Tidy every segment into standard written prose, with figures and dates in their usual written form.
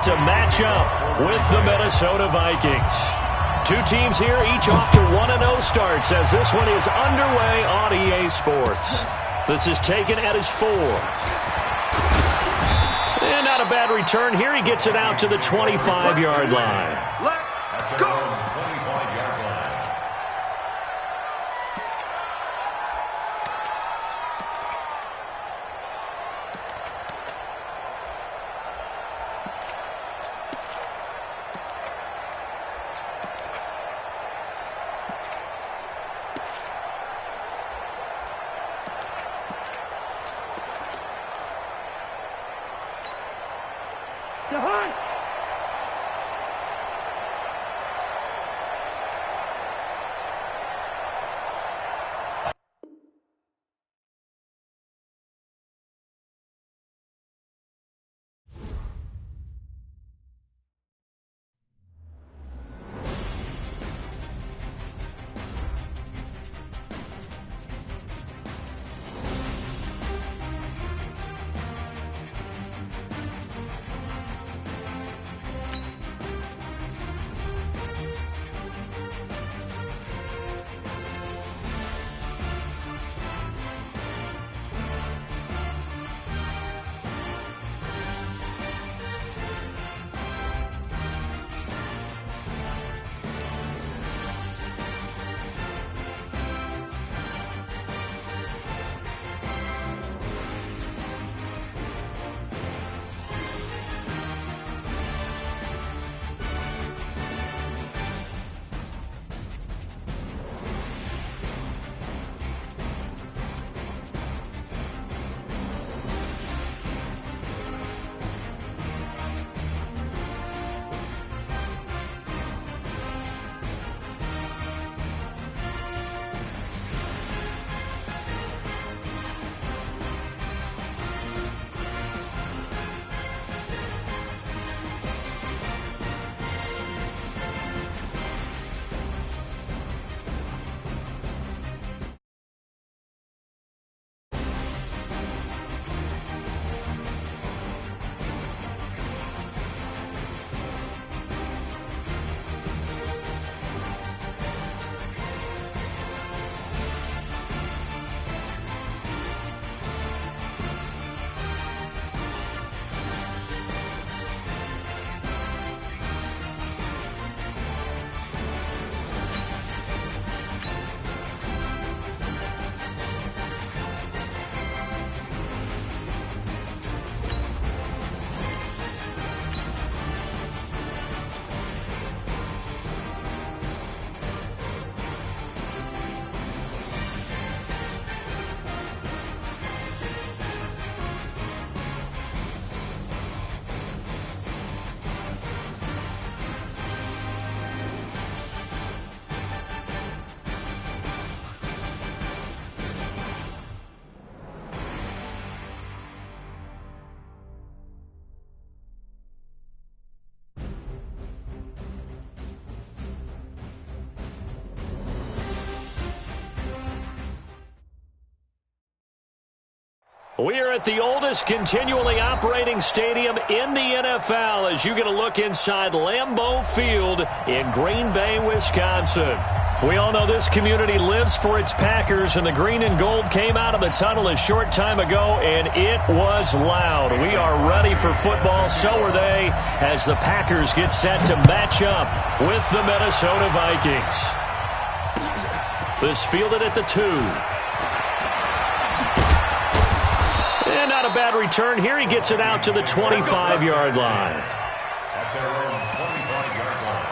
set to match up with the Minnesota Vikings. Two teams here, each off to 1-0 starts as this one is underway on EA Sports. This is taken at his 4. And not a bad return here. He gets it out to the 25-yard line. Let's go! We are at the oldest continually operating stadium in the NFL as you get a look inside Lambeau Field in Green Bay, Wisconsin. We all know this community lives for its Packers, and the green and gold came out of the tunnel a short time ago, and it was loud. We are ready for football, so are they, as the Packers get set to match up with the Minnesota Vikings. This fielded at the 2. And not a bad return here. He gets it out to the 25-yard line. At their own 25-yard line.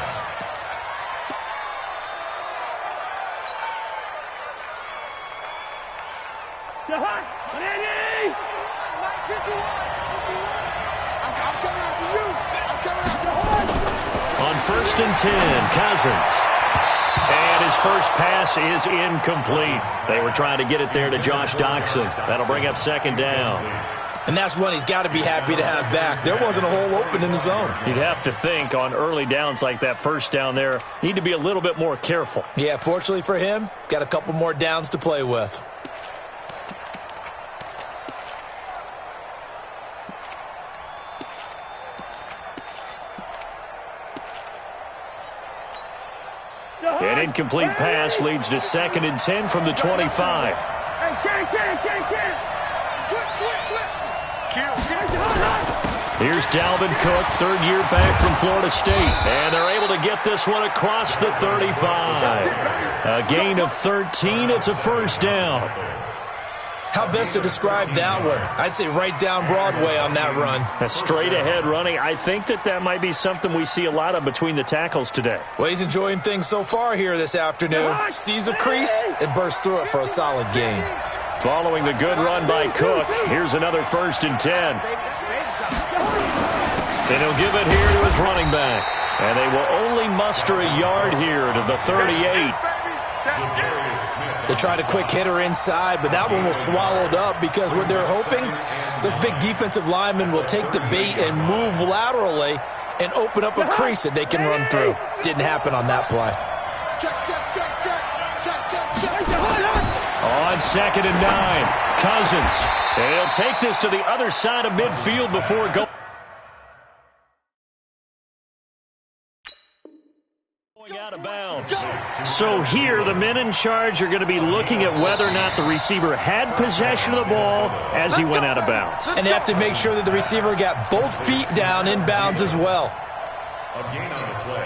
On 1st and 10, Cousins. And his first pass is incomplete. They were trying to get it there to Josh Doxson. That'll bring up 2nd down. And that's one he's got to be happy to have back. There wasn't a hole open in the zone. You'd have to think on early downs like that first down there, need to be a little bit more careful. Yeah, fortunately for him, got a couple more downs to play with. An incomplete pass leads to 2nd and 10 from the 25. Here's Dalvin Cook, 3rd year back from Florida State. And they're able to get this one across the 35. A gain of 13. It's a 1st down. How best to describe that one? I'd say right down Broadway on that run. A straight-ahead running. I think that might be something we see a lot of between the tackles today. Well, he's enjoying things so far here this afternoon. Sees a crease and bursts through it for a solid gain. Following the good run by Cook, here's another 1st and 10. And he'll give it here to his running back. And they will only muster a yard here to the 38. They tried a quick hitter inside, but that one was swallowed up because what they're hoping, this big defensive lineman will take the bait and move laterally and open up a crease that they can run through. Didn't happen on that play. On 2nd and 9, Cousins. And he'll take this to the other side of midfield before going out of bounds. So here, the men in charge are going to be looking at whether or not the receiver had possession of the ball as he went out of bounds. And they have to make sure that the receiver got both feet down in bounds as well. A gain on the play.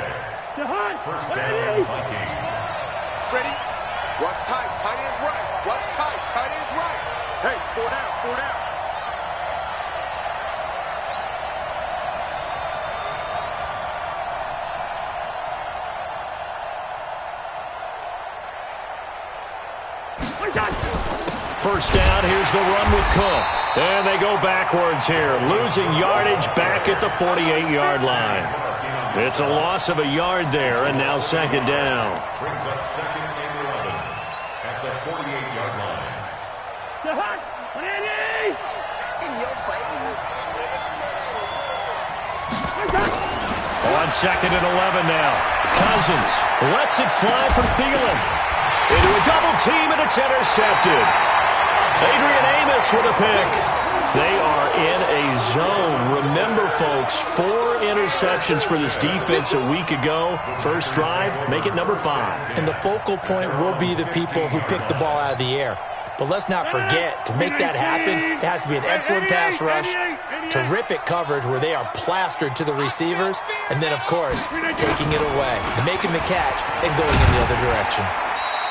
1st down, Vikings. Ready? What's tight? Tight is right. What's tight? Tight is right. Hey, 4 down, 4 down. First down, here's the run with Cook. And they go backwards here, losing yardage back at the 48-yard line. It's a loss of a yard there, and now 2nd down. Brings up 2nd and 11 at the 48-yard line. In your face. On 2nd and 11 now. Cousins lets it fly for Thielen. Into a double team, and it's intercepted. Adrian Amos with a pick. They are in a zone. Remember, folks, 4 interceptions for this defense a week ago. First drive, make it number 5. And the focal point will be the people who pick the ball out of the air. But let's not forget, to make that happen, it has to be an excellent pass rush, terrific coverage where they are plastered to the receivers, and then, of course, taking it away, making the catch, and going in the other direction.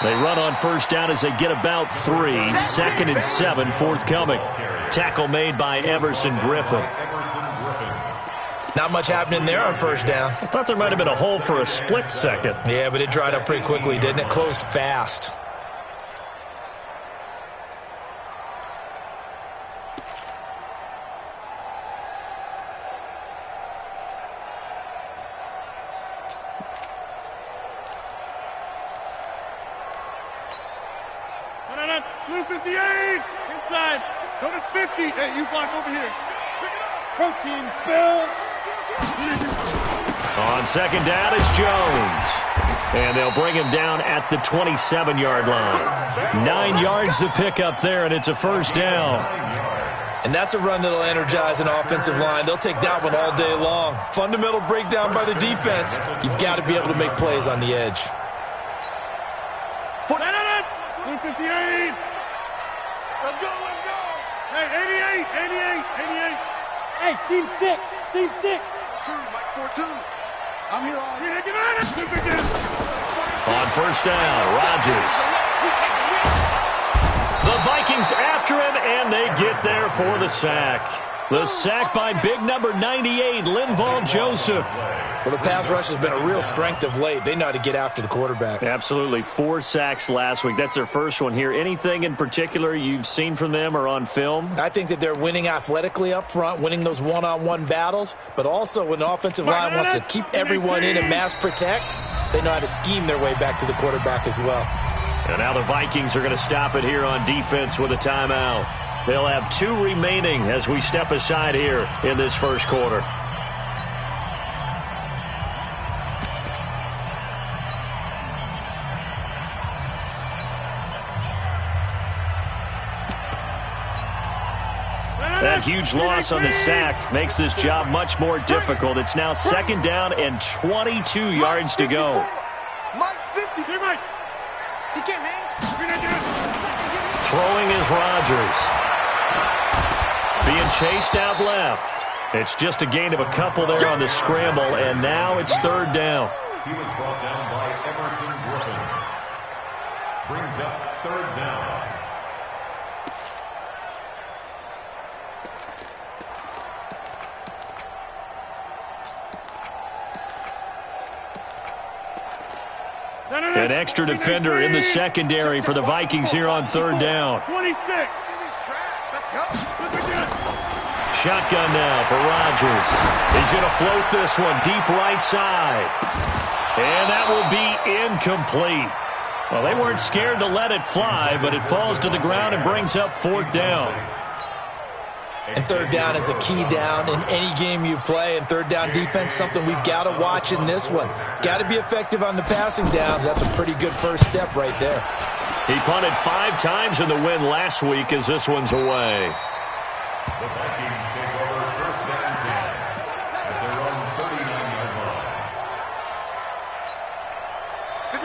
They run on first down as they get about 3. 2nd and 7 forthcoming. Tackle made by Everson Griffin. Not much happening there on first down. I thought there might have been a hole for a split second. Yeah, but it dried up pretty quickly, didn't it? Closed fast. Blue 58, inside, go to 50. Hey, you block over here. Protein spill. On 2nd down, it's Jones. And they'll bring him down at the 27-yard line. 9 yards to pick up there, and it's a 1st down. And that's a run that'll energize an offensive line. They'll take that one all day long. Fundamental breakdown by the defense. You've got to be able to make plays on the edge. 58. Let's go, let's go. Hey, 88. Hey, seam 6. Mike 4-2. I'm here all day. On first down, Rodgers. The Vikings after him, and they get there for the sack. The sack by big number 98, Linval Joseph. Well, the pass rush has been a real strength of late. They know how to get after the quarterback. Absolutely. 4 sacks last week. That's their first one here. Anything in particular you've seen from them or on film? I think that they're winning athletically up front, winning those one-on-one battles, but also when the offensive line wants to keep everyone in and mass protect, they know how to scheme their way back to the quarterback as well. And now the Vikings are going to stop it here on defense with a timeout. They'll have 2 remaining as we step aside here in this first quarter. That huge loss on the sack makes this job much more difficult. It's now 2nd down and 22 yards to go. Mike 50. Get right. He can't hang. Throwing is Rodgers. Being chased out left. It's just a gain of a couple there on the scramble, and now it's third down. He was brought down by Emerson Griffin. Brings up third down. An extra defender in the secondary for the Vikings here on third down. 26. Shotgun now for Rodgers. He's going to float this one deep right side. And that will be incomplete. Well, they weren't scared to let it fly, but it falls to the ground and brings up fourth down. And third down is a key down in any game you play. And third down defense, something we've got to watch in this one. Got to be effective on the passing downs. That's a pretty good first step right there. He punted 5 times in the win last week as this one's away. The Vikings take over first down 10 at their own 39-yard line.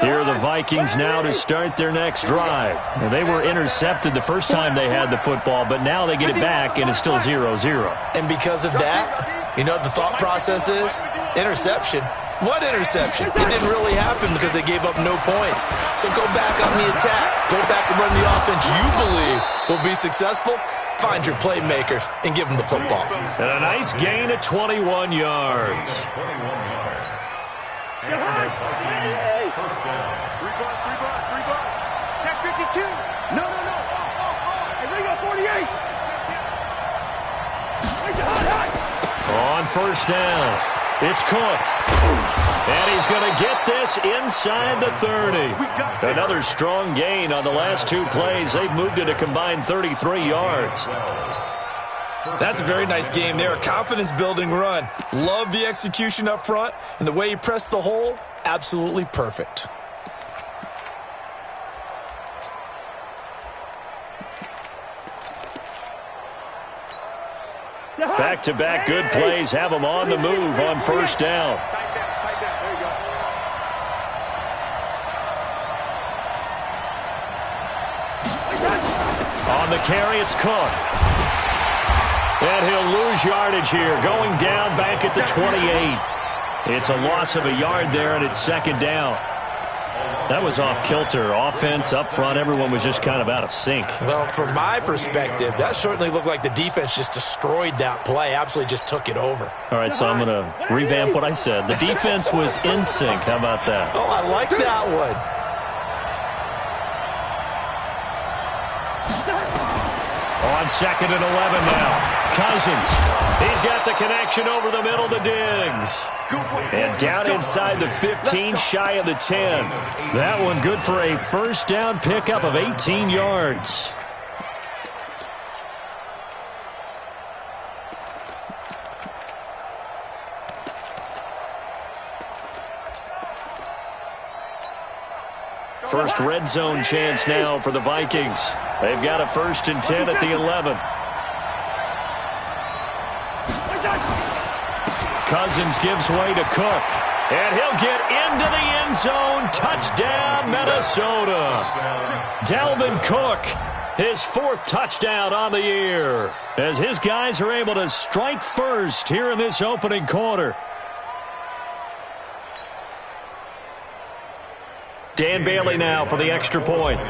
Here are the Vikings now to start their next drive. Now, they were intercepted the first time they had the football, but now they get it back, and it's still 0-0. And because of that, you know what the thought process is? Interception. What interception? It didn't really happen because they gave up no points. So go back on the attack. Go back and run the offense you believe will be successful. Find your playmakers and give them the football. And a nice gain of 21 yards. 21 yards. And the Vikings first down. Rebutt. Check 52. No. Hey, they got 48. On first down, it's Cook. And he's going to get this inside the 30. Another strong gain on the last 2 plays. They've moved it a combined 33 yards. That's a very nice game there. A confidence-building run. Love the execution up front. And the way he pressed the hole, absolutely perfect. Back-to-back good plays have them on the move on first down. On the carry, it's Cook. And he'll lose yardage here, going down back at the 28. It's a loss of a yard there, and it's second down. That was off kilter. Offense up front, everyone was just kind of out of sync. Well, from my perspective, that certainly looked like the defense just destroyed that play, absolutely just took it over. All right, so I'm going to revamp what I said. The defense was in sync. How about that? Oh, I like that one. On second and 11 now. Cousins. He's got the connection over the middle to Diggs. And down inside the 15, shy of the 10. That one good for a first down pickup of 18 yards. First red zone chance now for the Vikings. They've got a first and 10 at the 11. Cousins gives way to Cook. And he'll get into the end zone. Touchdown, Minnesota. Dalvin Cook, his 4th touchdown on the year, as his guys are able to strike first here in this opening quarter. Dan Bailey now for the extra point.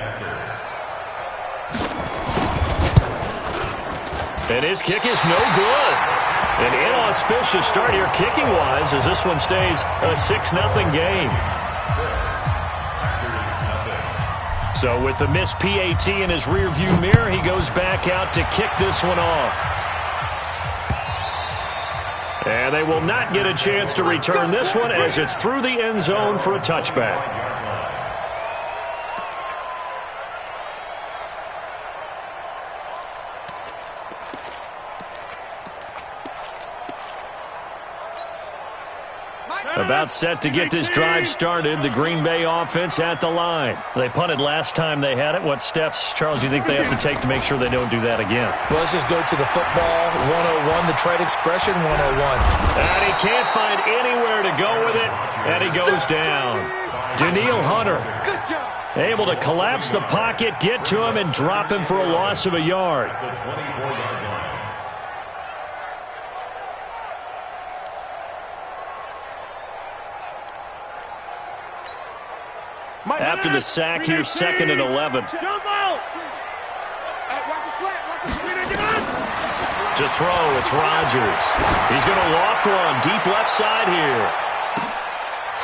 And his kick is no good. An inauspicious start here kicking-wise as this one stays a 6-0 game. So with the missed PAT in his rearview mirror, he goes back out to kick this one off. And they will not get a chance to return this one as it's through the end zone for a touchback. About set to get this drive started, the Green Bay offense at the line. They punted last time they had it. What steps, Charles, do you think they have to take to make sure they don't do that again? Well, let's just go to the football 101, the trade expression 101. And he can't find anywhere to go with it. And he goes down. Daniil Hunter Good job. able to collapse the pocket, get to him, and drop him for a loss of a yard. The 24-yard line. After the sack, here's 2nd and 11. Jump out. Hey, watch the flat. Watch the flat. To throw, it's Rodgers. He's going to loft one deep left side here.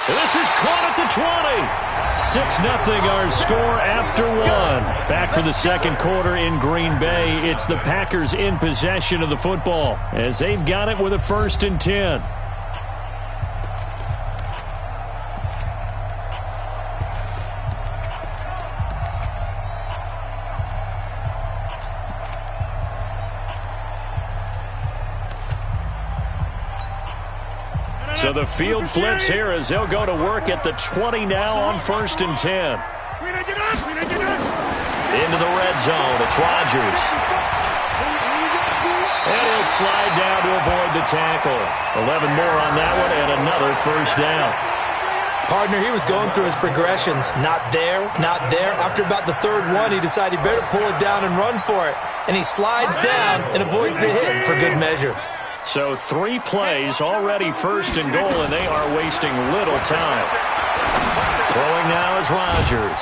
And this is caught at the 20. 6-0 our score after one. Back for the second quarter in Green Bay. It's the Packers in possession of the football as they've got it with a 1st and 10. So the field flips here as they'll go to work at the 20 now on 1st and 10. Into the red zone. It's Rodgers. And he'll slide down to avoid the tackle. 11 more on that one and another 1st down. Partner, he was going through his progressions. Not there, not there. After about the 3rd one, he decided he better pull it down and run for it. And he slides down and avoids the hit for good measure. So 3 plays, already 1st and goal, and they are wasting little time. Throwing now is Rodgers.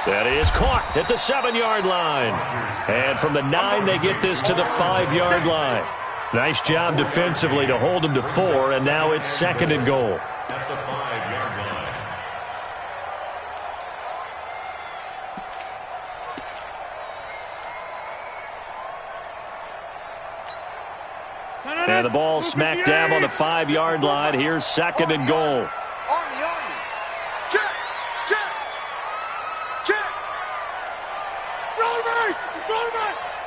That is caught at the 7-yard line. And from the 9, they get this to the 5-yard line. Nice job defensively to hold them to 4, and now it's 2nd and goal. At the 5-yard line. And the ball smack dab on the 5-yard line. Here's 2nd and goal. Army. Check. Check. Check.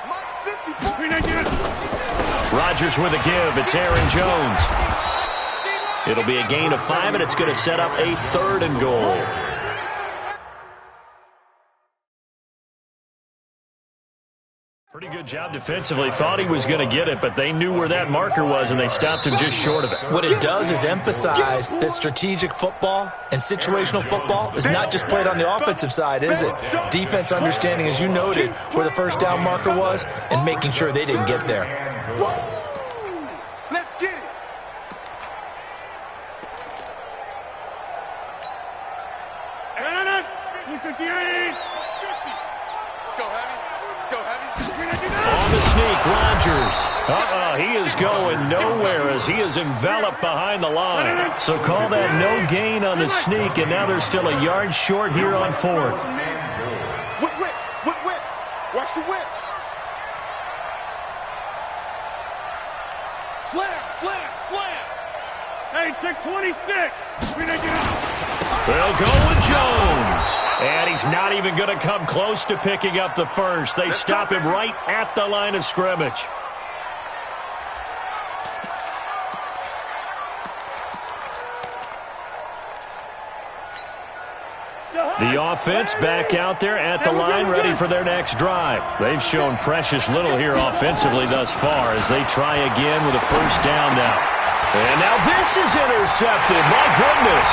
Mike 54. Rodgers with a give. It's Aaron Jones. It'll be a gain of 5, and it's going to set up a 3rd and goal. Pretty good job defensively. Thought he was going to get it, but they knew where that marker was, and they stopped him just short of it. What it does is emphasize that strategic football and situational football is not just played on the offensive side, is it? Defense understanding, as you noted, where the 1st down marker was and making sure they didn't get there. Let's get it. Let's go heavy. Let's go heavy. On the sneak, Rodgers. He is going nowhere as he is enveloped behind the line. So call that no gain on the sneak, and now they're still a yard short here on 4th. Whip. Watch the whip. Slam. Hey, take 26. They'll go with Jones. And he's not even going to come close to picking up the 1st. They stop him right at the line of scrimmage. The offense back out there at the line, ready for their next drive. They've shown precious little here offensively thus far as they try again with a 1st down now. And now this is intercepted. My goodness.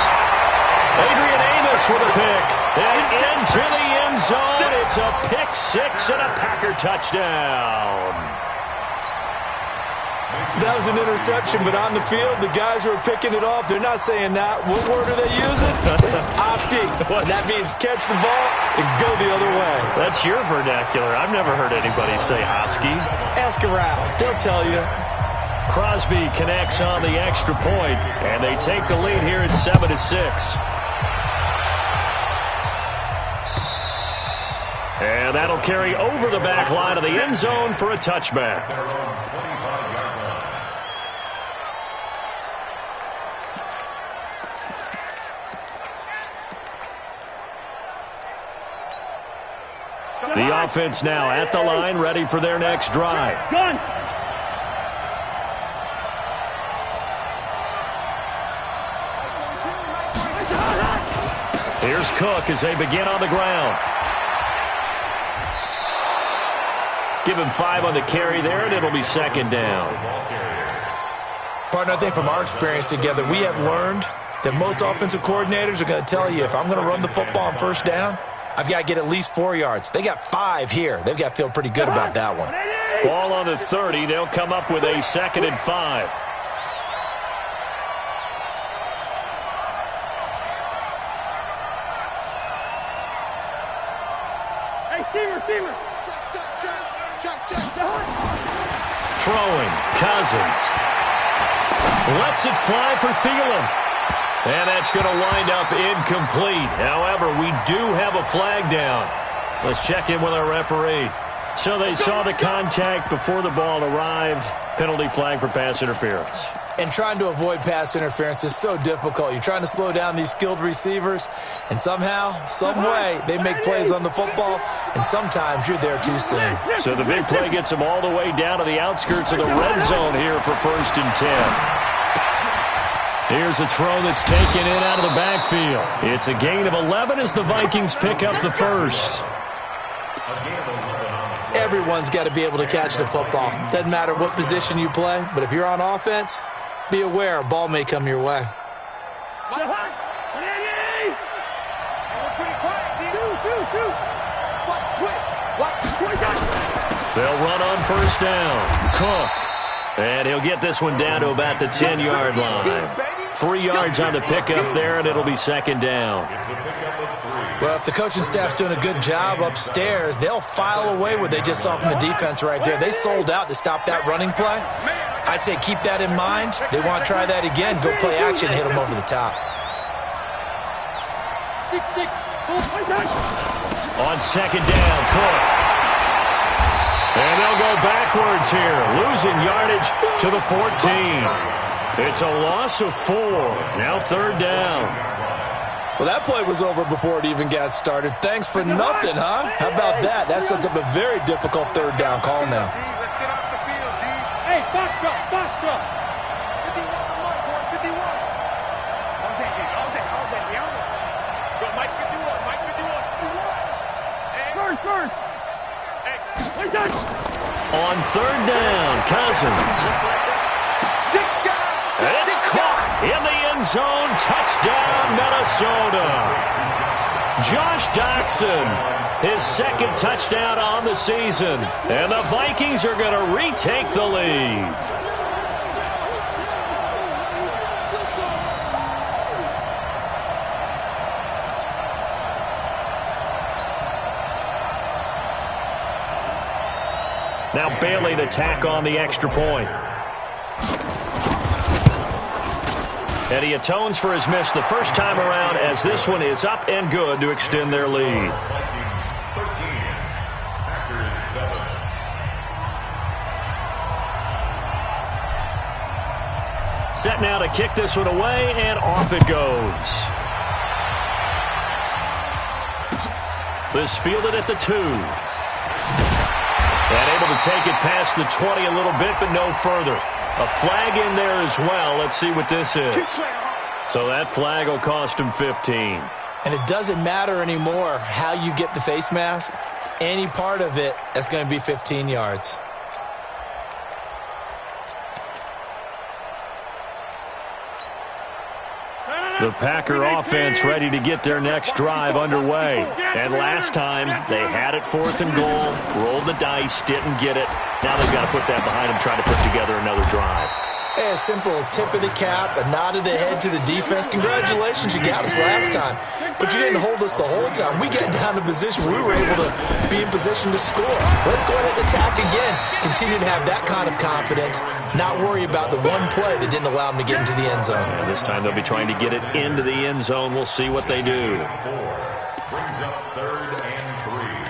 Adrian Amos with a pick. And into the end zone. It's a pick 6 and a Packer touchdown. That was an interception, but on the field, the guys who are picking it off, they're not saying that. What word are they using? It's Oski. That means catch the ball and go the other way. That's your vernacular. I've never heard anybody say Oski. Ask around. They'll tell you. Crosby connects on the extra point, and they take the lead here at 7-6. And that'll carry over the back line of the end zone for a touchback. The offense now at the line, ready for their next drive. Here's Cook as they begin on the ground. Give him 5 on the carry there, and it'll be 2nd down. Partner, I think from our experience together, we have learned that most offensive coordinators are going to tell you, if I'm going to run the football on first down, I've got to get at least 4 yards. They got 5 here. They've got to feel pretty good about that one. Ball on the 30. They'll come up with a 2nd and 5. Steamer. Throwing, Cousins. Lets it fly for Thielen. And that's going to wind up incomplete. However, we do have a flag down. Let's check in with our referee. So they saw the contact before the ball arrived. Penalty flag for pass interference. And trying to avoid pass interference is so difficult. You're trying to slow down these skilled receivers, and somehow, some way, they make plays on the football, and sometimes you're there too soon. So the big play gets them all the way down to the outskirts of the red zone here for 1st and 10. Here's a throw that's taken in out of the backfield. It's a gain of 11 as the Vikings pick up the first. Everyone's got to be able to catch the football. Doesn't matter what position you play, but if you're on offense, be aware a ball may come your way. They'll run on first down. Cook. And he'll get this one down to about the 10-yard line. 3 yards on the pickup there, and it'll be 2nd down. Well, if the coaching staff's doing a good job upstairs, they'll file away what they just saw from the defense right there. They sold out to stop that running play. I'd say keep that in mind. They want to try that again. Go play action, hit them over the top. 6-6. On 2nd down, Cook. And they'll go backwards here, losing yardage to the 14. It's a loss of 4. Now 3rd down. Well, that play was over before it even got started. Thanks for nothing, huh? How about that? That sets up a very difficult 3rd down call now. Let's get off the field, D. Hey, box truck. 51 on Mike, boy, 51. All day. Go, Mike 51. Hey. First. Hey. On 3rd down, Cousins. And it's caught in the end zone. Touchdown, Minnesota. Josh Doxson, his 2nd touchdown on the season. And the Vikings are going to retake the lead. Now Bailey to tack on the extra point. And he atones for his miss the first time around, as this one is up and good to extend their lead. Set now to kick this one away, and off it goes. This fielded at the 2. And able to take it past the 20 a little bit, but no further. A flag in there as well. Let's see what this is. So that flag will cost him 15. And it doesn't matter anymore how you get the face mask. Any part of it, that's going to be 15 yards. The Packer offense ready to get their next drive underway. And last time, they had it 4th and goal, rolled the dice, didn't get it. Now they've got to put that behind them, try to put together another drive. Hey, a simple tip of the cap, a nod of the head to the defense. Congratulations, you got us last time. But you didn't hold us the whole time. We got down to position we were able to be in position to score. Let's go ahead and attack again. Continue to have that kind of confidence. Not worry about the one play that didn't allow them to get into the end zone. And this time they'll be trying to get it into the end zone. We'll see what they do. 4 brings up 3rd and 3.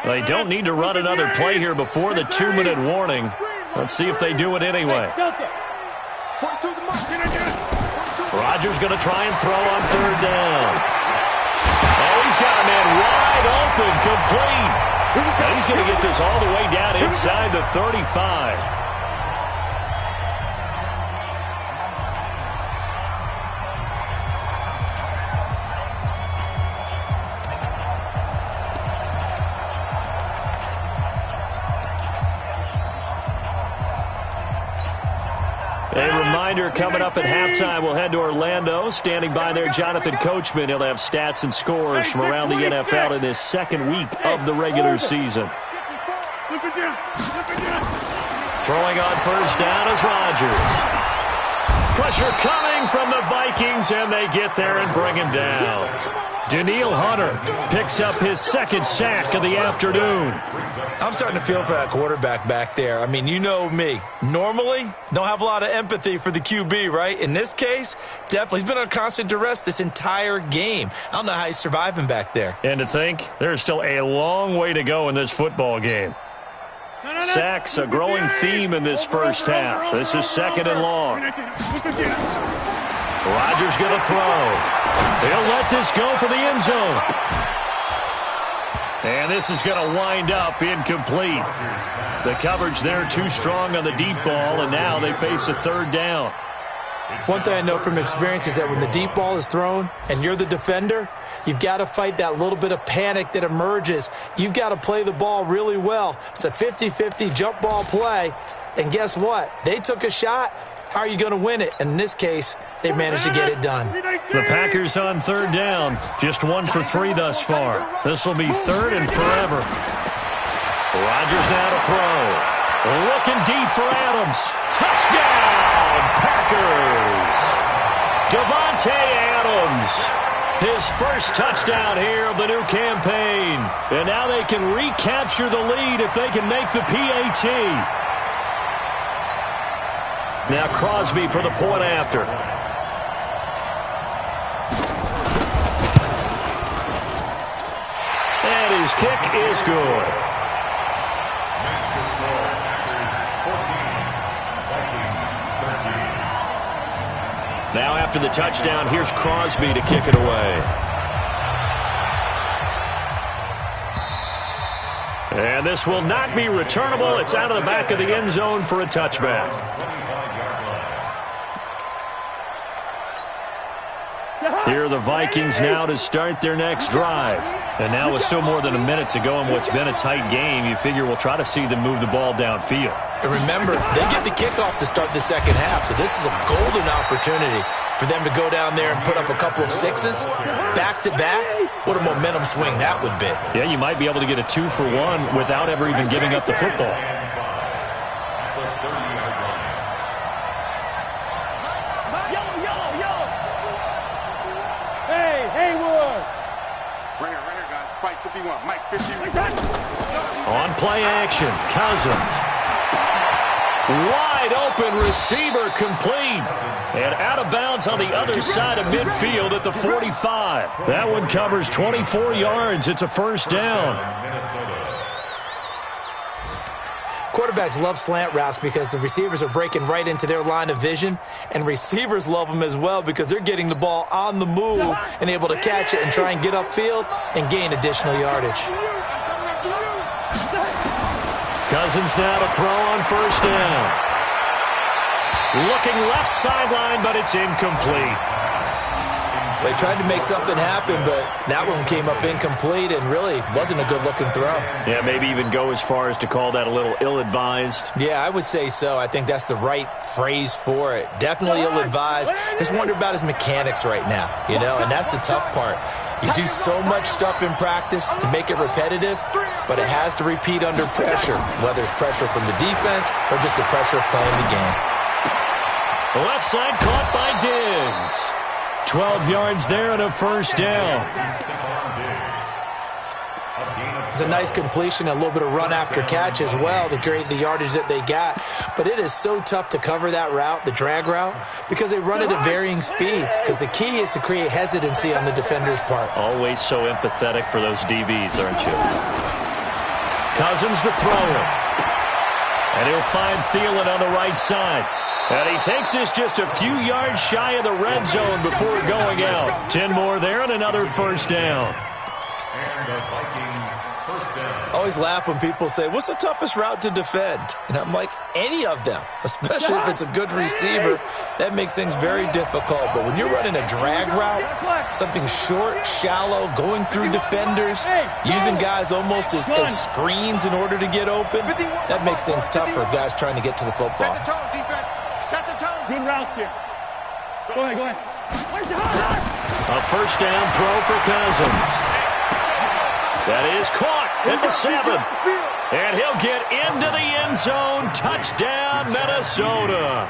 They don't need to run another play here before the 2-minute warning. Let's see if they do it anyway. Rodgers going to try and throw on 3rd down. Oh, he's got a man wide open, complete. And he's going to get this all the way down inside the 35. reminder, coming up at halftime, we'll head to Orlando. Standing by there, Jonathan Coachman. He'll have stats and scores from around the NFL in this second week of the regular season. Throwing on first down is Rodgers. Pressure coming from the Vikings, and they get there and bring him down. Daniil Hunter picks up his second sack of the afternoon. I'm starting to feel for that quarterback back there. I mean, you know me. Normally, don't have a lot of empathy for the QB, right? In this case, definitely. He's been on constant duress this entire game. I don't know how he's surviving back there. And to think, there's still a long way to go in this football game. Sacks, a growing theme in this first half. This is second and long. Rodgers going to throw. He'll let this go for the end zone. And this is going to wind up incomplete. The coverage there too strong on the deep ball, and now they face a third down. One thing I know from experience is that when the deep ball is thrown and you're the defender, you've got to fight that little bit of panic that emerges. You've got to play the ball really well. It's a 50-50 jump ball play, and guess what? They took a shot. How are you going to win it? And in this case, they managed to get it done. The Packers on third down. Just 1 for 3 thus far. This will be third and forever. Rodgers now to throw. Looking deep for Adams. Touchdown, Packers. Devontae Adams. His first touchdown here of the new campaign. And now they can recapture the lead if they can make the PAT. Now Crosby for the point after. And his kick is good. Now after the touchdown, here's Crosby to kick it away. And this will not be returnable. It's out of the back of the end zone for a touchback. Here are the Vikings now to start their next drive. And now with still more than a minute to go in what's been a tight game, you figure we'll try to see them move the ball downfield. And remember, they get the kickoff to start the second half, so this is a golden opportunity for them to go down there and put up a couple of sixes back-to-back. What a momentum swing that would be. Yeah, you might be able to get a 2-for-1 without ever even giving up the football. On play action, Cousins. Wide open receiver complete. And out of bounds on the other side of midfield at the 45. That one covers 24 yards. It's a first down. Quarterbacks love slant routes because the receivers are breaking right into their line of vision, and receivers love them as well because they're getting the ball on the move and able to catch it and try and get upfield and gain additional yardage. Cousins now to throw on first down. Looking left sideline, but it's incomplete. They tried to make something happen, but that one came up incomplete and really wasn't a good-looking throw. Yeah, maybe even go as far as to call that a little ill-advised. Yeah, I would say so. I think that's the right phrase for it. Definitely ill-advised. Just wonder about his mechanics right now, you know, and that's the tough part. You do so much stuff in practice to make it repetitive, but it has to repeat under pressure, whether it's pressure from the defense or just the pressure of playing the game. Left side caught by Diggs. 12 yards there and a first down. It's a nice completion, a little bit of run after catch as well to create the yardage that they got. But it is so tough to cover that route, the drag route, because they run it at varying speeds. Because the key is to create hesitancy on the defender's part. Always so empathetic for those DBs, aren't you? Cousins the thrower. And he'll find Thielen on the right side. And he takes this just a few yards shy of the red zone before going out. 10 more there and another first down. And the Vikings first down. I always laugh when people say, what's the toughest route to defend? And I'm like, any of them, especially if it's a good receiver. That makes things very difficult. But when you're running a drag route, something short, shallow, going through defenders, using guys almost as screens in order to get open, that makes things tough for guys trying to get to the football. Set the tone, defense. Set the tone. Good routes here. Go ahead, go ahead. A first down throw for Cousins. That is caught at the 7. And he'll get into the end zone. Touchdown, Minnesota.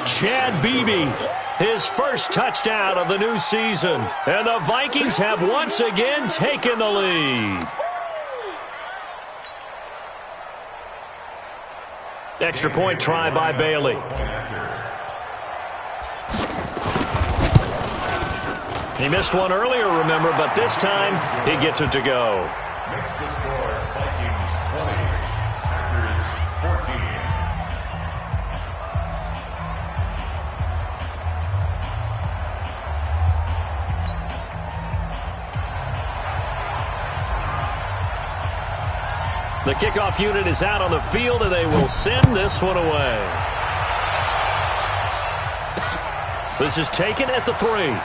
Chad Beebe, his first touchdown of the new season. And the Vikings have once again taken the lead. Extra point try by Bailey. He missed one earlier, remember, but this time he gets it to go. Makes the score Vikings 20, Packers 14. The kickoff unit is out on the field, and they will send this one away. This is taken at the 3.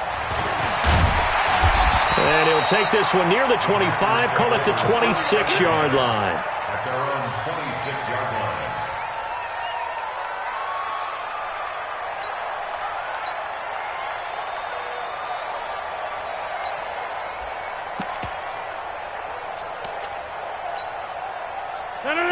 And he'll take this one near the 25, call it the 26-yard line. At their own 26-yard line.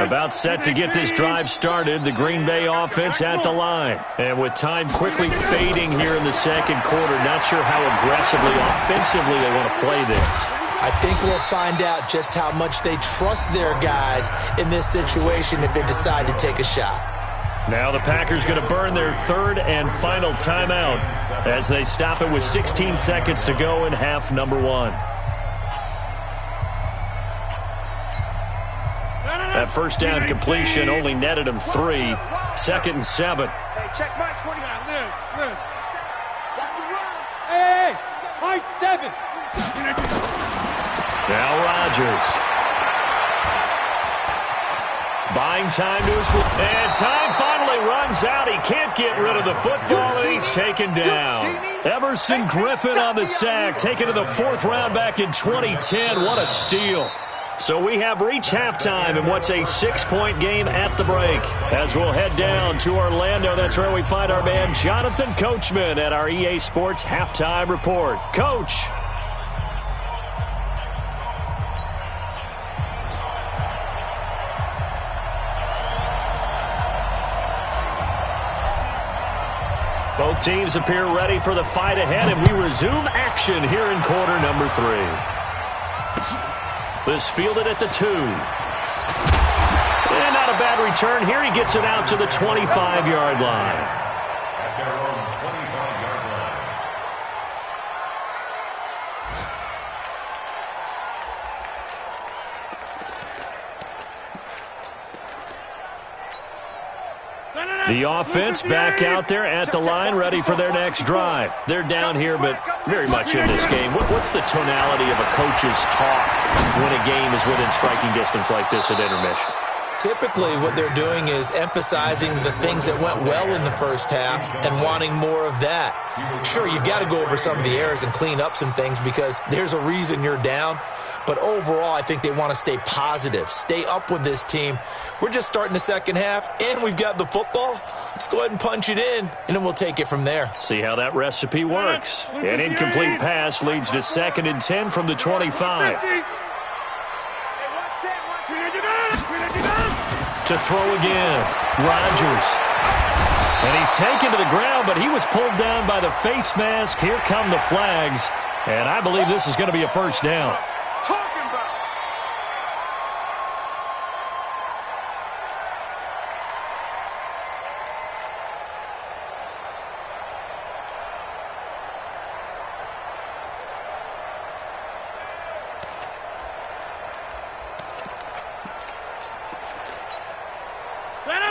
About set to get this drive started, the Green Bay offense at the line. And with time quickly fading here in the second quarter, not sure how aggressively, offensively they want to play this. I think we'll find out just how much they trust their guys in this situation if they decide to take a shot. Now the Packers going to burn their third and final timeout as they stop it with 16 seconds to go in half number 1. That first down completion only netted him 3. Second and 7. Hey, check my 20. Liz. Hey, my 7. Now Rodgers. Buying time to his... And time finally runs out. He can't get rid of the football, and he's taken down. Everson Griffin on the sack, taken to the 4th round back in 2010. What a steal. So we have reached halftime in what's a 6-point game at the break. As we'll head down to Orlando, that's where we find our man Jonathan Coachman at our EA Sports Halftime Report. Coach. Both teams appear ready for the fight ahead, and we resume action here in quarter number 3. This fielded at the 2. And not a bad return here. He gets it out to the 25-yard line. At their own 25-yard line. The offense back out there at the line, ready for their next drive. They're down here, but very much in this game. What's the tonality of a coach's talk when a game is within striking distance like this at intermission? Typically, what they're doing is emphasizing the things that went well in the first half and wanting more of that. Sure, you've got to go over some of the errors and clean up some things because there's a reason you're down. But overall, I think they want to stay positive, stay up with this team. We're just starting the second half, and we've got the football. Let's go ahead and punch it in, and then we'll take it from there. See how that recipe works. An incomplete pass leads to 2nd and 10 from the 25. To throw again, Rodgers. And he's taken to the ground, but he was pulled down by the face mask. Here come the flags, and I believe this is going to be a first down.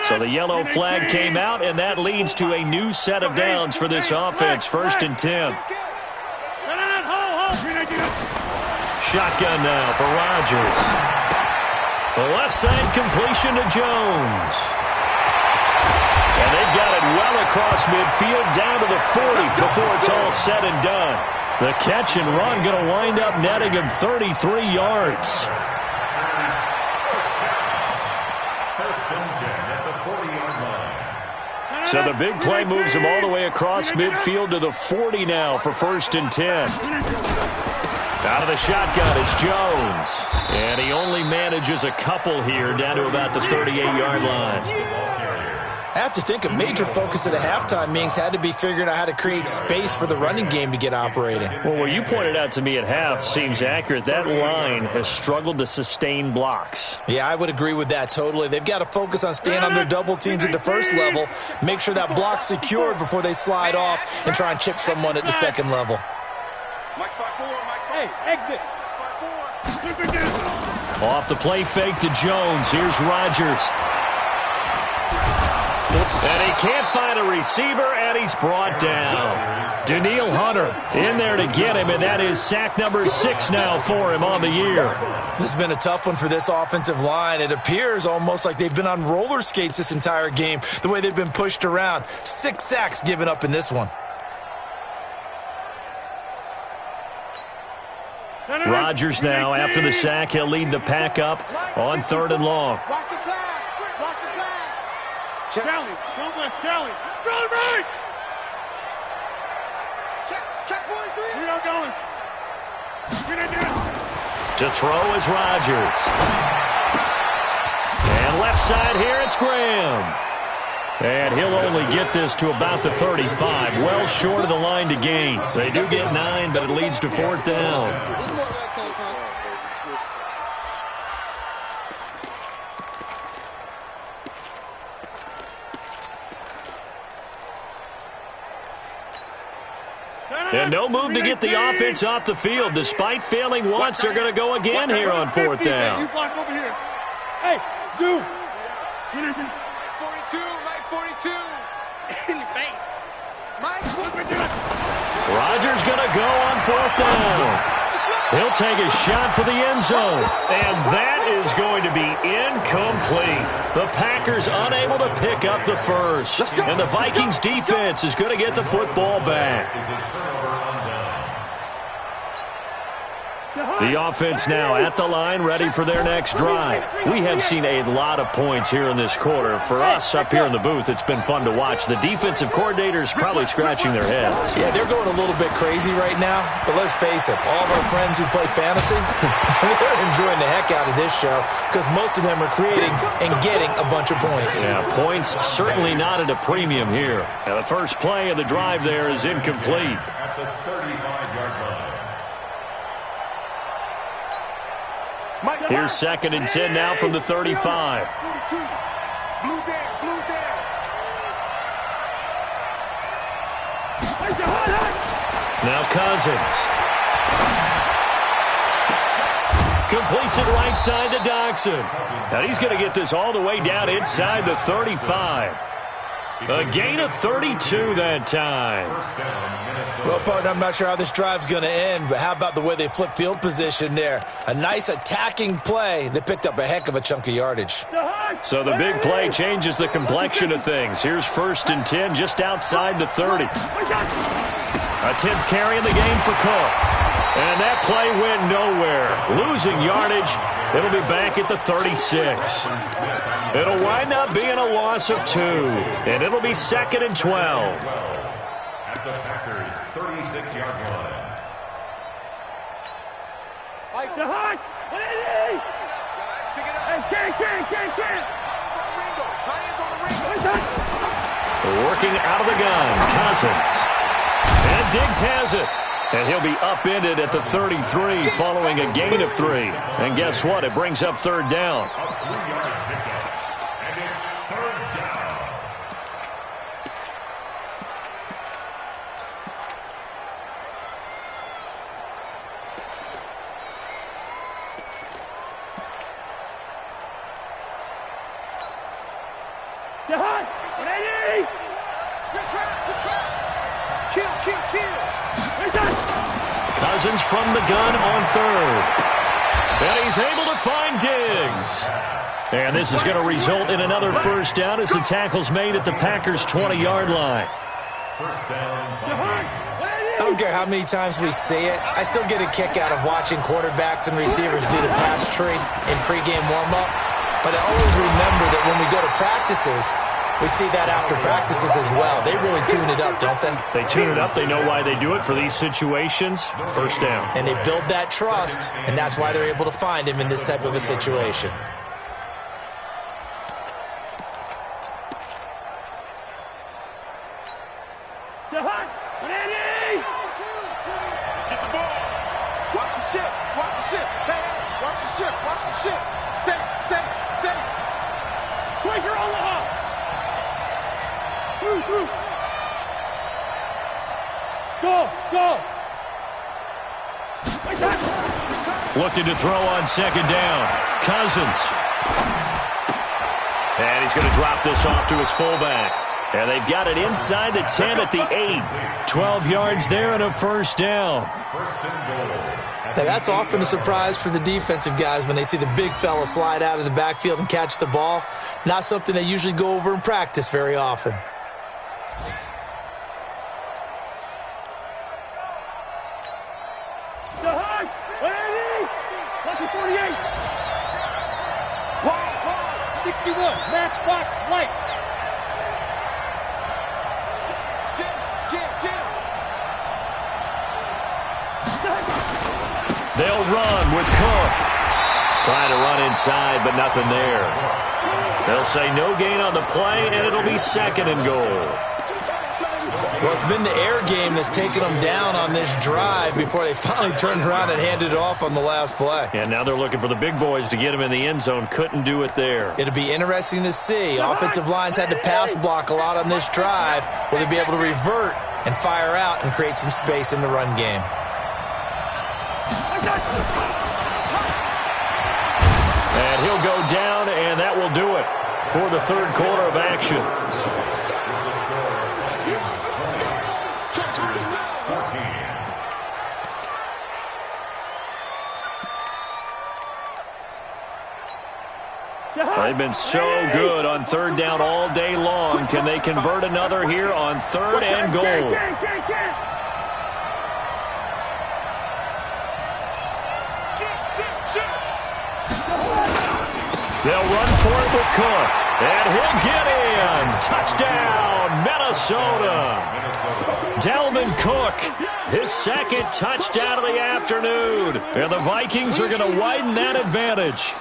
So the yellow flag came out, and that leads to a new set of downs for this offense. 1st and 10. Shotgun now for Rodgers. The left side completion to Jones. And they've got it well across midfield, down to the 40 before it's all said and done. The catch and run going to wind up netting him 33 yards. So the big play moves him all the way across midfield to the 40 now for 1st and 10. Out of the shotgun, it's Jones. And he only manages a couple here down to about the 38-yard line. I have to think a major focus of the halftime meetings had to be figuring out how to create space for the running game to get operating. Well, what you pointed out to me at half seems accurate. That line has struggled to sustain blocks. Yeah, I would agree with that totally. They've got to focus on staying on their double teams at the first level, make sure that block's secured before they slide off and try and chip someone at the second level. Hey, exit. Off the play fake to Jones. Here's Rodgers. And he can't find a receiver, and he's brought down. Danielle Hunter in there to get him, and that is sack number 6 now for him on the year. This has been a tough one for this offensive line. It appears almost like they've been on roller skates this entire game, the way they've been pushed around. 6 sacks given up in this one. Rodgers now, after the sack, he'll lead the pack up on 3rd and long. Watch the pass. Watch the pass. Charlie, don't left, Charlie. Charlie, right. Check 43. We are going. Get in there. To throw is Rodgers. And left side here, it's Graham. And he'll only get this to about the 35, well short of the line to gain. They do get 9, but it leads to 4th down. And no move to get the offense off the field. Despite failing once, they're going to go again here on 4th down. You block over here. Hey, zoom. 42, Mike 42. In your face. Mike 42. Rodgers going to go on 4th down. He'll take a shot for the end zone. And that is going to be incomplete. The Packers unable to pick up the first. And the Vikings defense is going to get the football back. The offense now at the line, ready for their next drive. We have seen a lot of points here in this quarter. For us up here in the booth, it's been fun to watch. The defensive coordinators probably scratching their heads. Yeah, they're going a little bit crazy right now. But let's face it, all of our friends who play fantasy, they're enjoying the heck out of this show because most of them are creating and getting a bunch of points. Yeah, points certainly not at a premium here. Now, the first play of the drive there is incomplete. At the 35-yard line. Here's 2nd and 10 now from the 35. Blue there, blue there. Now Cousins. Completes it right side to Dodson. Now he's going to get this all the way down inside the 35. A gain of 32 that time. Well, partner, I'm not sure how this drive's going to end, but how about the way they flip field position there? A nice attacking play that picked up a heck of a chunk of yardage. So the big play changes the complexion of things. Here's 1st and 10 just outside the 30. A 10th carry in the game for Cook. And that play went nowhere. Losing yardage. It'll be back at the 36. It'll wind up being a loss of 2. And it'll be 2nd and 12. At the Packers' 36-yard line. Working out of the gun, Cousins. And Diggs has it. And he'll be upended at the 33 following a gain of 3. And guess what? It brings up 3rd down. A 3-yard pickup. And it's 3rd down. Cousins from the gun on 3rd. And he's able to find Diggs. And this is going to result in another 1st down as the tackle's made at the Packers' 20-yard line. 1st down. I don't care how many times we see it. I still get a kick out of watching quarterbacks and receivers do the pass tree in pregame warm-up. But I always remember that when we go to practices, We see that after practices as well. They really tune it up, don't they? They tune it up. They know why they do it for these situations. First down. And they build that trust, and that's why they're able to find him in this type of a situation. Looking to throw on second down. Cousins. And he's going to drop this off to his fullback. And they've got it inside the 10 at the 8. 12 yards there and a first down. Now that's often a surprise for the defensive guys when they see the big fella slide out of the backfield and catch the ball. Not something they usually go over in practice very often. Matchbox light. They'll run with Cook. Trying to run inside, but nothing there. They'll say no gain on the play, and it'll be second and goal. Well, it's been the air game that's taken them down on this drive before they finally turned around and handed it off on the last play. And now they're looking for the big boys to get him in the end zone. Couldn't do it there. It'll be interesting to see. Offensive lines had to pass block a lot on this drive. Will they be able to revert and fire out and create some space in the run game? And he'll go down, and that will do it for the third quarter of action. They've been so good on third down all day long. Can they convert another here on third and goal? They'll run for it with Cook. And he'll get in. Touchdown, Minnesota. Dalvin Cook, his second touchdown of the afternoon. And the Vikings are going to widen that advantage.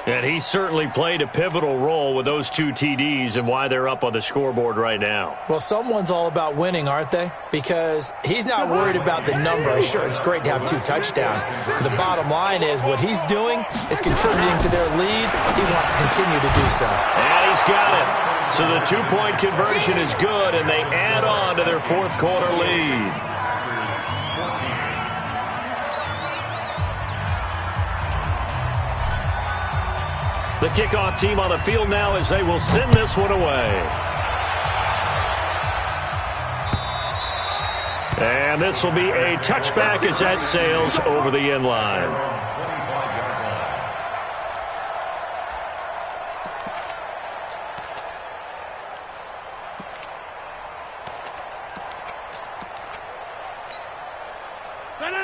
And he certainly played a pivotal role with those two TDs and why they're up on the scoreboard right now. Well, someone's all about winning, aren't they? Because he's not worried about the number. Sure, it's great to have 2 touchdowns. But the bottom line is what he's doing is contributing to their lead. He wants to continue to do so. And he's got it. So the 2-point conversion is good, and they add on to their fourth quarter lead. The kickoff team on the field now as they will send this one away. And this will be a touchback as that sails over the end line.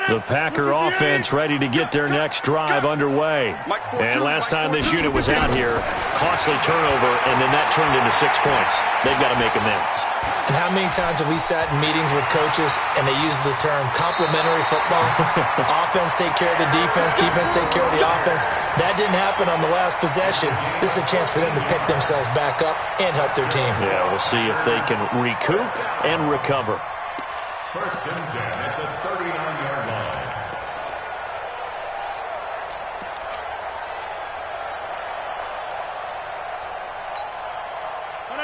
The Packer offense ready to get their next drive underway. And last time this unit was out here, costly turnover, and then that turned into 6 points. They've got to make amends. And how many times have we sat in meetings with coaches and they use the term complementary football? Offense take care of the defense, defense take care of the offense. That didn't happen on the last possession. This is a chance for them to pick themselves back up and help their team. Yeah, we'll see if they can recoup and recover. First and 10 at the 39-yard line.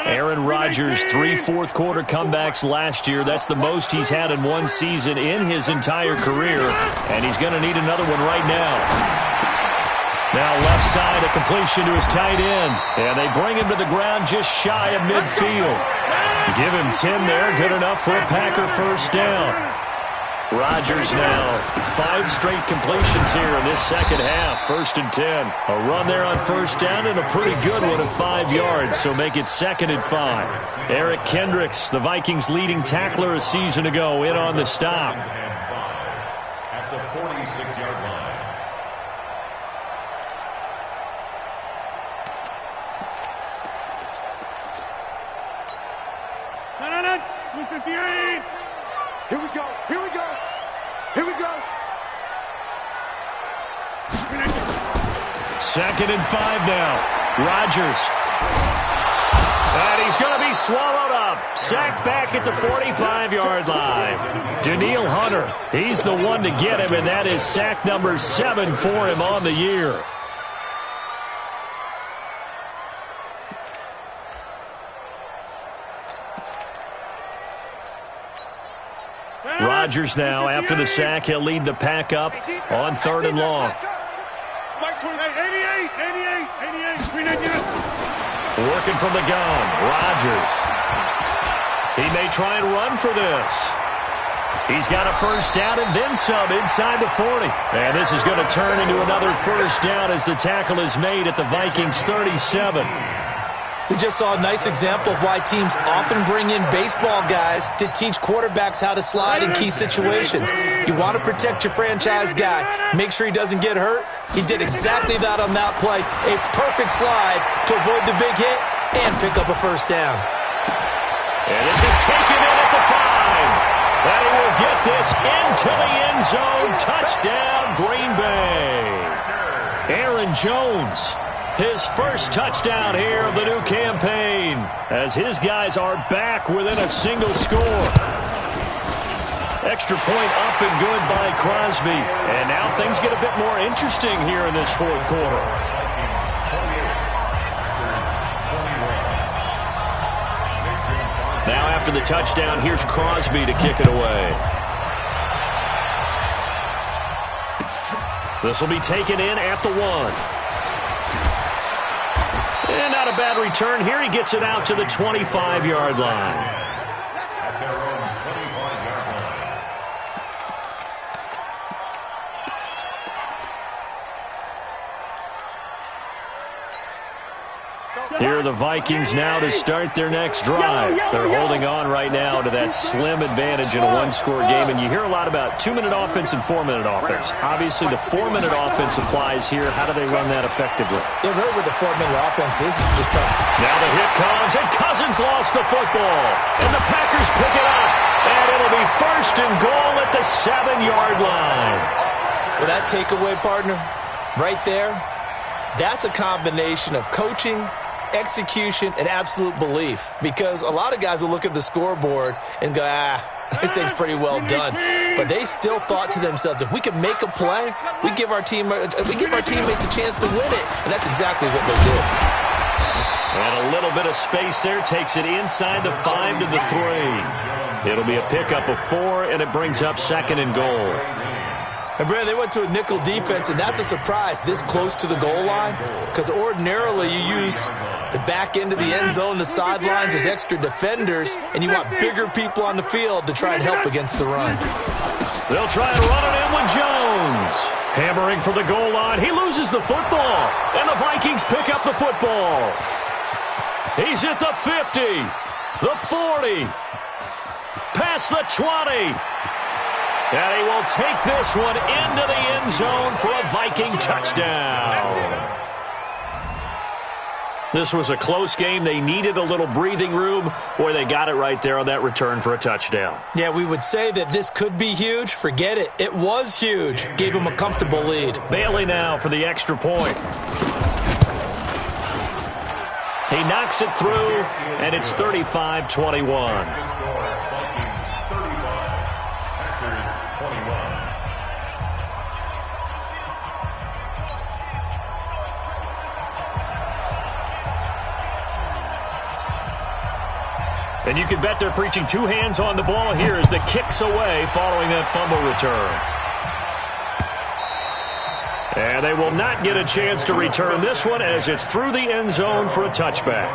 Aaron Rodgers, 3 fourth-quarter comebacks last year. That's the most he's had in one season in his entire career, and he's going to need another one right now. Now left side, a completion to his tight end, and they bring him to the ground just shy of midfield. Give him 10 there, good enough for a Packer first down. Rodgers now, 5 straight completions here in this second half. First and 10. A run there on first down and a pretty good one of 5 yards, so make it second and 5. Eric Kendricks, the Vikings' leading tackler a season ago, in on the stop. At the 46-yard line. 258. Here we go. Here we go. Here we go. 2nd and 5 now. Rodgers. And he's going to be swallowed up. Sacked back at the 45-yard line. Danielle Hunter, he's the one to get him, and that is sack number 7 for him on the year. Rodgers now, after the sack, he'll lead the pack up on 3rd and long. 88. Working from the gun, Rodgers. He may try and run for this. He's got a first down and then some inside the 40. And this is going to turn into another first down as the tackle is made at the Vikings 37. We just saw a nice example of why teams often bring in baseball guys to teach quarterbacks how to slide in key situations. You want to protect your franchise guy. Make sure he doesn't get hurt. He did exactly that on that play. A perfect slide to avoid the big hit and pick up a first down. And this is taken in at the 5. And he will get this into the end zone. Touchdown, Green Bay. Aaron Jones. His first touchdown here of the new campaign as his guys are back within a single score. Extra point up and good by Crosby. And now things get a bit more interesting here in this 4th quarter. Now after the touchdown, here's Crosby to kick it away. This will be taken in at the 1. And not a bad return here. He gets it out to the 25-yard line. At their own 25-yard line. Here are the Vikings now to start their next drive. They're holding on right now to that slim advantage in a one-score game. And you hear a lot about 2-minute offense and 4-minute offense. Obviously, the 4-minute offense applies here. How do they run that effectively? Yeah, really what the 4-minute offense is just trying. Now the hit comes, and Cousins lost the football. And the Packers pick it up. And it'll be 1st and goal at the 7-yard line. Well, that takeaway, partner, right there, that's a combination of coaching, execution, and absolute belief. Because a lot of guys will look at the scoreboard and go, this thing's pretty well done. But they still thought to themselves, if we can make a play, we give our teammates a chance to win it. And that's exactly what they did. And a little bit of space there takes it inside the 5 to the 3. It'll be a pickup of 4, and it brings up 2nd and goal. And, Brandon, they went to a nickel defense, and that's a surprise this close to the goal line, because ordinarily you use the back end of the end zone, the sidelines as extra defenders, and you want bigger people on the field to try and help against the run. They'll try and run it in with Jones. Hammering for the goal line. He loses the football, and the Vikings pick up the football. He's at the 50, the 40, past the 20. And he will take this one into the end zone for a Viking touchdown. This was a close game. They needed a little breathing room, or they got it right there on that return for a touchdown. Yeah, we would say that this could be huge. Forget it. It was huge. Gave him a comfortable lead. Bailey now for the extra point. He knocks it through, and it's 35-21. And you can bet they're preaching 2 hands on the ball here as the kick's away following that fumble return. And they will not get a chance to return this one as it's through the end zone for a touchback.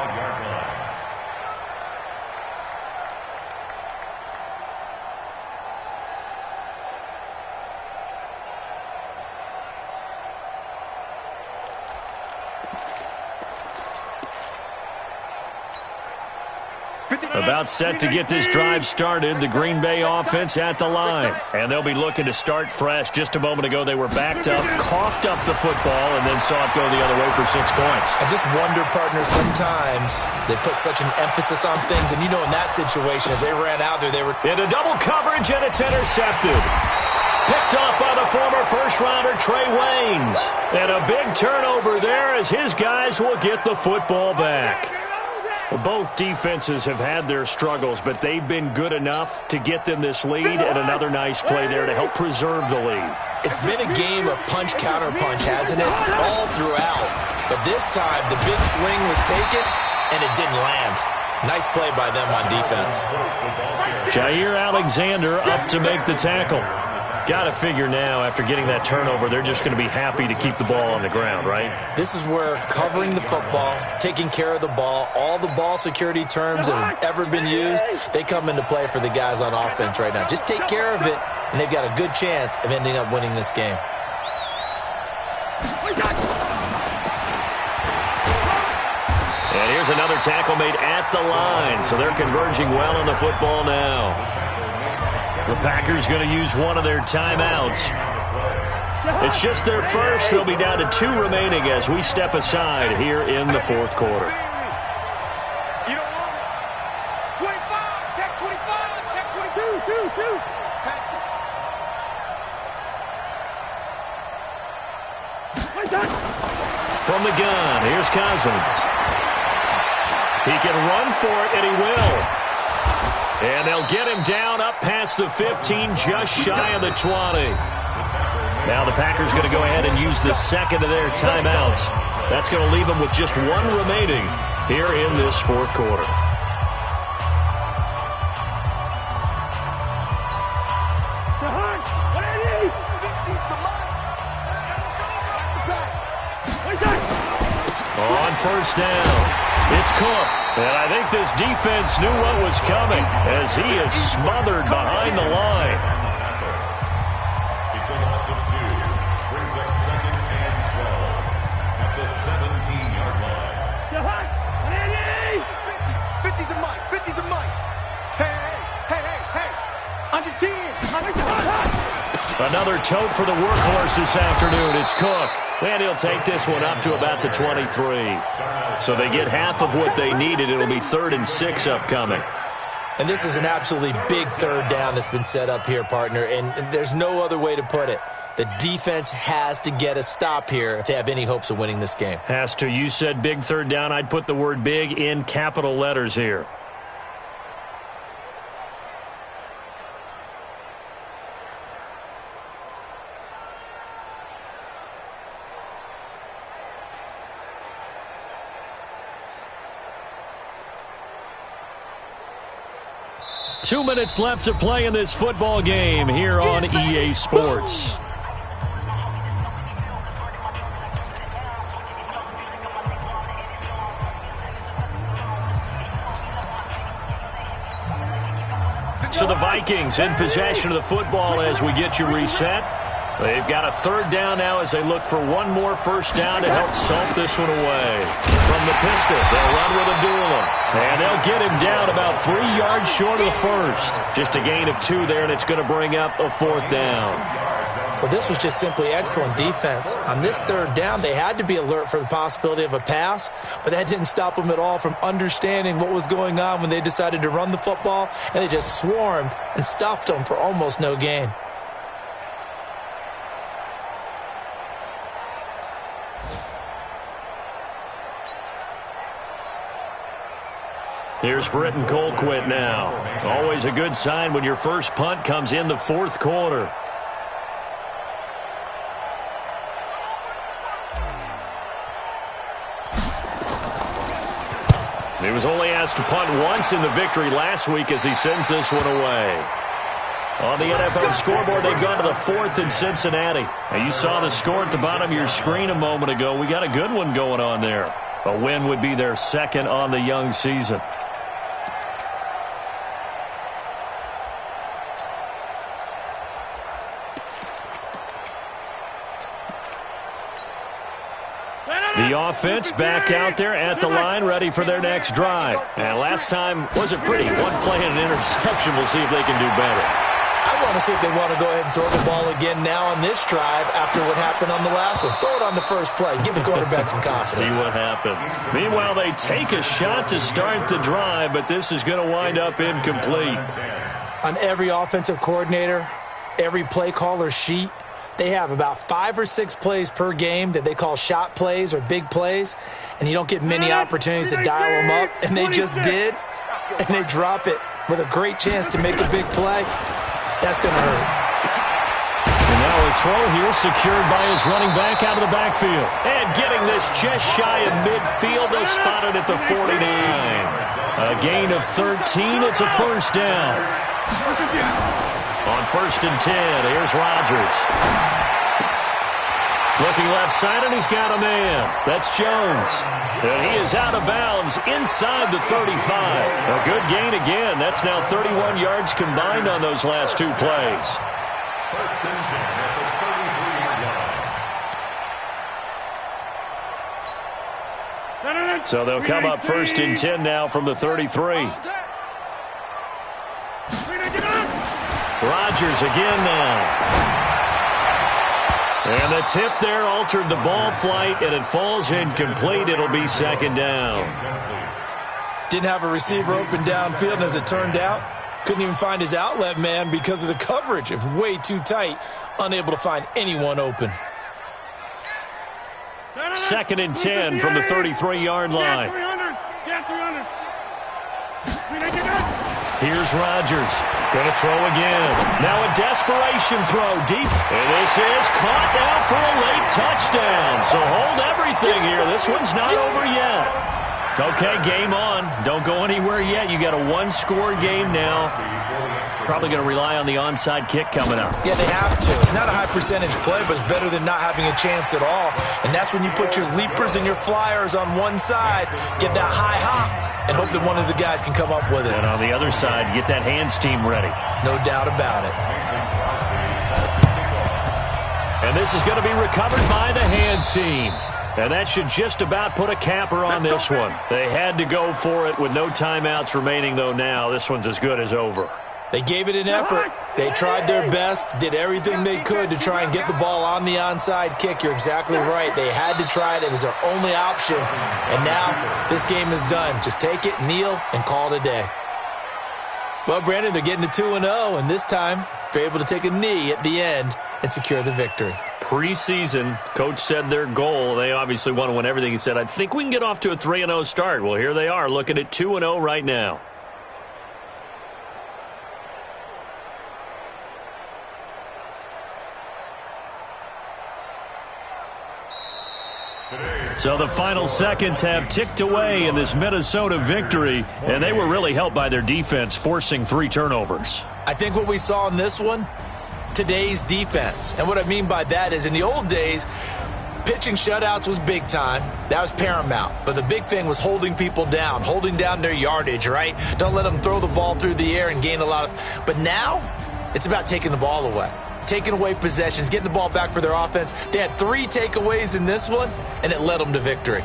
About set to get this drive started, the Green Bay offense at the line. And they'll be looking to start fresh. Just a moment ago, they were backed up, coughed up the football, and then saw it go the other way for 6 points. I just wonder, partner, sometimes they put such an emphasis on things, and you know in that situation, as they ran out there, they were into double coverage, and it's intercepted. Picked off by the former first-rounder Trey Waynes. And a big turnover there as his guys will get the football back. Well, both defenses have had their struggles, but they've been good enough to get them this lead, and another nice play there to help preserve the lead. It's been a game of punch-counter-punch, hasn't it? All throughout. But this time, the big swing was taken, and it didn't land. Nice play by them on defense. Jair Alexander up to make the tackle. Got to figure now, after getting that turnover, they're just going to be happy to keep the ball on the ground, right? This is where covering the football, taking care of the ball, all the ball security terms that have ever been used, they come into play for the guys on offense right now. Just take care of it, and they've got a good chance of ending up winning this game. And here's another tackle made at the line, so they're converging well on the football now. The Packers going to use one of their timeouts. It's just their first. They'll be down to 2 remaining as we step aside here in the fourth quarter. You don't want it. 25, check 25, check 22, 2. Pass it. From the gun, here's Cousins. He can run for it, and he will. And they'll get him down up past the 15, just shy of the 20. Now the Packers going to go ahead and use the second of their timeouts. That's going to leave them with just 1 remaining here in this fourth quarter. On first down. It's Cook, and I think this defense knew what was coming as he is smothered behind the line. It's a loss of 2. Brings up 2nd and 12 at the 17-yard line. 50's a Mike. 50's a Mike. Hey. Under 10. Another tote for the workhorse this afternoon. It's Cook. And he'll take this one up to about the 23. So they get half of what they needed. It'll be 3rd and 6 upcoming. And this is an absolutely big third down that's been set up here, partner. And there's no other way to put it. The defense has to get a stop here if they have any hopes of winning this game. Has to. You said big third down. I'd put the word big in capital letters here. Two minutes left to play in this football game here on EA Sports. So the Vikings in possession of the football as we get you reset. They've got a third down now as they look for one more first down to help salt this one away. From the pistol, they'll run with Abdullah. And they'll get him down about 3 yards short of the first. Just a gain of 2 there, and it's going to bring up a 4th down. Well, this was just simply excellent defense. On this third down, they had to be alert for the possibility of a pass, but that didn't stop them at all from understanding what was going on when they decided to run the football, and they just swarmed and stuffed them for almost no gain. Here's Britton Colquitt now. Always a good sign when your first punt comes in the fourth quarter. He was only asked to punt once in the victory last week as he sends this one away. On the NFL scoreboard, they've gone to the 4th in Cincinnati. Now, you saw the score at the bottom of your screen a moment ago. We got a good one going on there. A win would be their second on the young season. The offense back out there at the line, ready for their next drive. And last time wasn't pretty. One play and an interception. We'll see if they can do better. I want to see if they want to go ahead and throw the ball again now on this drive after what happened on the last one. Throw it on the first play. Give the quarterback some confidence. See what happens. Meanwhile, they take a shot to start the drive, but this is going to wind up incomplete. On every offensive coordinator, every play caller sheet, they have about 5 or 6 plays per game that they call shot plays or big plays, and you don't get many opportunities to dial them up, and they just did, and they drop it with a great chance to make a big play. That's going to hurt. And now a throw here secured by his running back out of the backfield. And getting this just shy of midfield, they'll spot it at the 49. A gain of 13. It's a first down. On 1st and 10, here's Rodgers. Looking left side, and he's got a man. That's Jones. And he is out of bounds inside the 35. A good gain again. That's now 31 yards combined on those last 2 plays. 1st and 10 at the 33-yard line. So they'll come up 1st and 10 now from the 33. Rodgers again now. And the tip there altered the ball flight, and it falls incomplete. It'll be 2nd down. Didn't have a receiver open downfield, and as it turned out, couldn't even find his outlet man because of the coverage. It was way too tight, unable to find anyone open. 2nd and 10 from the 33-yard line. Here's Rodgers. Going to throw again. Now a desperation throw deep. And this is caught now for a late touchdown. So hold everything here. This one's not over yet. Okay, game on. Don't go anywhere yet. You got a 1-score game now. Probably going to rely on the onside kick coming up. Yeah, they have to. It's not a high percentage play, but it's better than not having a chance at all. And that's when you put your leapers and your flyers on one side, get that high hop, and hope that one of the guys can come up with it. And on the other side, get that hands team ready. No doubt about it. And this is going to be recovered by the hands team. And that should just about put a capper on this one. They had to go for it with no timeouts remaining, though now. This one's as good as over. They gave it an effort. They tried their best, did everything they could to try and get the ball on the onside kick. You're exactly right. They had to try it. It was their only option. And now this game is done. Just take it, kneel, and call it a day. Well, Brandon, they're getting to 2-0, and this time they're able to take a knee at the end and secure the victory. Preseason, coach said their goal, they obviously want to win everything. He said, I think we can get off to a 3-0 start. Well, here they are looking at 2-0 right now. So the final seconds have ticked away in this Minnesota victory, and they were really helped by their defense, forcing 3 turnovers. I think what we saw in this one, today's defense. And what I mean by that is in the old days, pitching shutouts was big time. That was paramount. But the big thing was holding people down, holding down their yardage, right? Don't let them throw the ball through the air and gain a lot of... But now, it's about taking the ball away. Taking away possessions, getting the ball back for their offense. They had 3 takeaways in this one, and it led them to victory.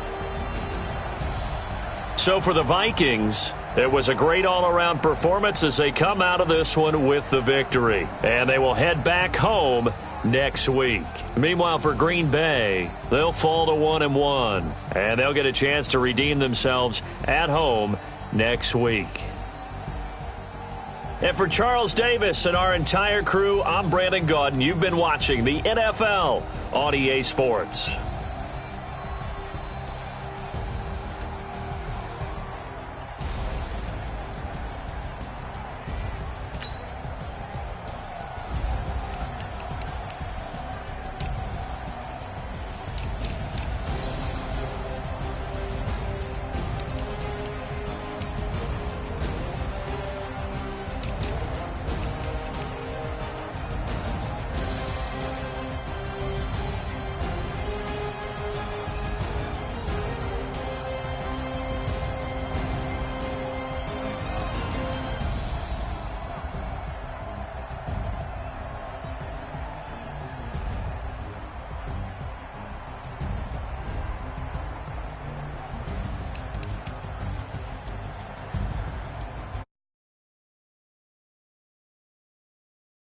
So for the Vikings, it was a great all-around performance as they come out of this one with the victory. And they will head back home next week. Meanwhile, for Green Bay, they'll fall to 1-1. And they'll get a chance to redeem themselves at home next week. And for Charles Davis and our entire crew, I'm Brandon Gaudin. You've been watching the NFL on EA Sports.